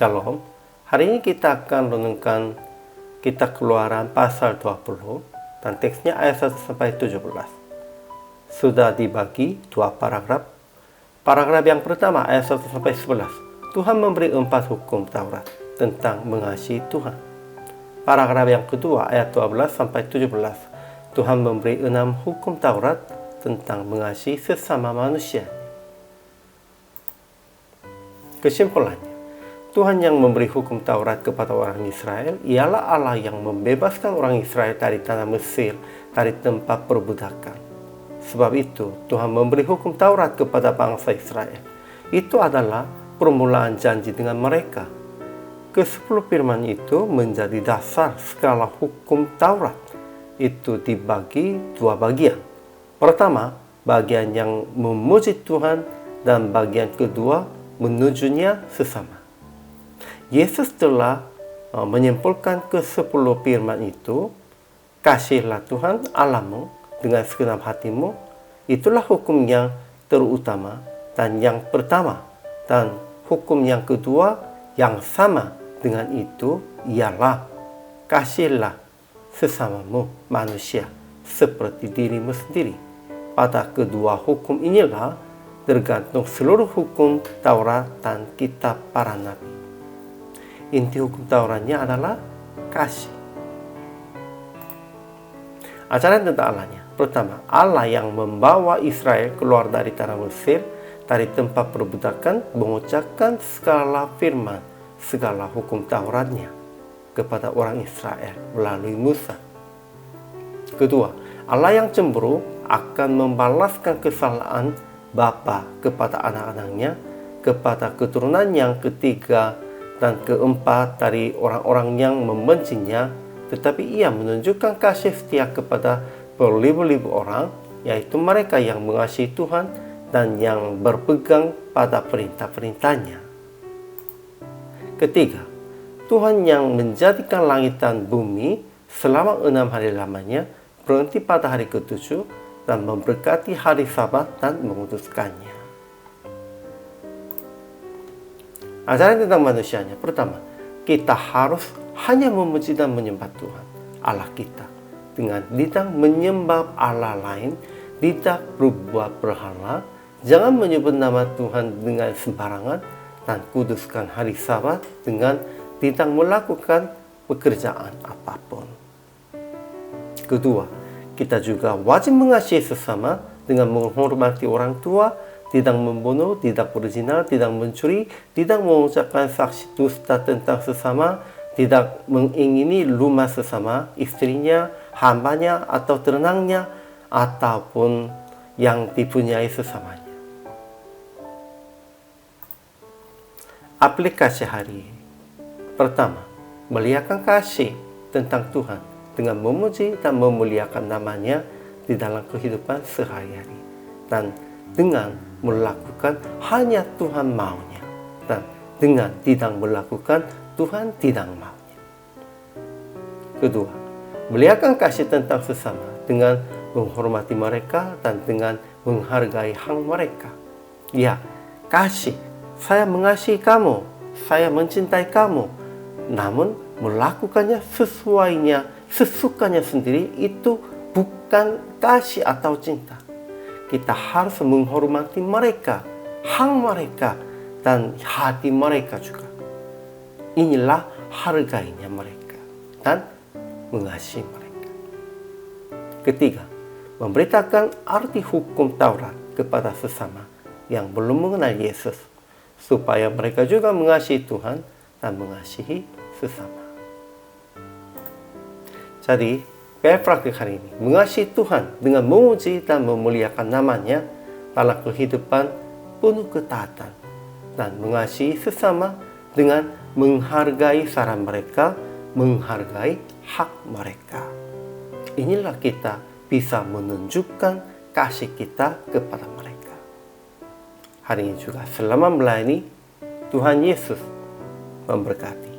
Shalom. Hari ini kita akan renungkan Kitab Keluaran pasal 20 dan teksnya ayat 1 sampai 17. Sudah dibagi dua paragraf. Paragraf yang pertama ayat 1 sampai 11. Tuhan memberi 4 hukum Taurat tentang mengasihi Tuhan. Paragraf yang kedua ayat 12 sampai 17. Tuhan memberi 6 hukum Taurat tentang mengasihi sesama manusia. Kesimpulannya, Tuhan yang memberi hukum Taurat kepada orang Israel ialah Allah yang membebaskan orang Israel dari tanah Mesir, dari tempat perbudakan. Sebab itu, Tuhan memberi hukum Taurat kepada bangsa Israel. Itu adalah permulaan janji dengan mereka. Ke-10 firman itu menjadi dasar segala hukum Taurat. Itu dibagi dua bagian. Pertama, bagian yang memuji Tuhan, dan bagian kedua menujunya sesama. Yesus telah menyimpulkan ke-10 firman itu. Kasihilah Tuhan Allahmu dengan segenap hatimu. Itulah hukum yang terutama dan yang pertama. Dan hukum yang kedua yang sama dengan itu ialah kasihilah sesamamu manusia seperti dirimu sendiri. Pada kedua hukum inilah tergantung seluruh hukum Taurat dan kitab para nabi. Inti hukum Tauratnya adalah kasih. Ajaran tentang Allahnya. Pertama, Allah yang membawa Israel keluar dari tanah Mesir, dari tempat perbudakan, mengucapkan segala firman, segala hukum Tauratnya kepada orang Israel melalui Musa. Kedua, Allah yang cemburu akan membalaskan kesalahan bapa kepada anak-anaknya, kepada keturunan yang ketiga dan keempat dari orang-orang yang membencinya, tetapi ia menunjukkan kasih setia kepada beribu-ribu orang, yaitu mereka yang mengasihi Tuhan dan yang berpegang pada perintah-perintahnya. Ketiga, Tuhan yang menjadikan langit dan bumi selama 6 hari lamanya berhenti pada hari ke-7 dan memberkati hari Sabat dan menguduskannya. Ajaran tentang manusianya. Pertama, kita harus hanya memuji dan menyembah Tuhan Allah kita dengan tidak menyembah Allah lain, tidak berbuat berhala, jangan menyebut nama Tuhan dengan sembarangan, dan kuduskan hari Sabat dengan tidak melakukan pekerjaan apapun. Kedua, kita juga wajib mengasihi sesama dengan menghormati orang tua, tidak membunuh, tidak berzina, tidak mencuri, tidak mengucapkan saksi dusta tentang sesama, tidak mengingini rumah sesama, istrinya, hambanya, atau ternaknya, ataupun yang dipunyai sesamanya. Aplikasi hari ini. Pertama, melihatkan kasih tentang Tuhan dengan memuji dan memuliakan namanya di dalam kehidupan sehari-hari, dan dengan melakukan hanya Tuhan maunya, dan dengan tidak melakukan Tuhan tidak maunya. Kedua, melihatkan kasih tentang sesama dengan menghormati mereka dan dengan menghargai hak mereka. Ya, kasih, saya mengasihi kamu, saya mencintai kamu, namun melakukannya sesukanya sendiri itu bukan kasih atau cinta. Kita harus menghormati mereka, hak mereka, dan hati mereka juga. Inilah hargainya mereka dan mengasihi mereka. Ketiga, memberitakan arti hukum Taurat kepada sesama yang belum mengenal Yesus, supaya mereka juga mengasihi Tuhan dan mengasihi sesama. Jadi, praktik hari ini, mengasihi Tuhan dengan memuji dan memuliakan namanya dalam kehidupan penuh ketaatan, dan mengasihi sesama dengan menghargai saran mereka, menghargai hak mereka. Inilah kita bisa menunjukkan kasih kita kepada mereka. Hari ini juga selama melayani, Tuhan Yesus memberkati.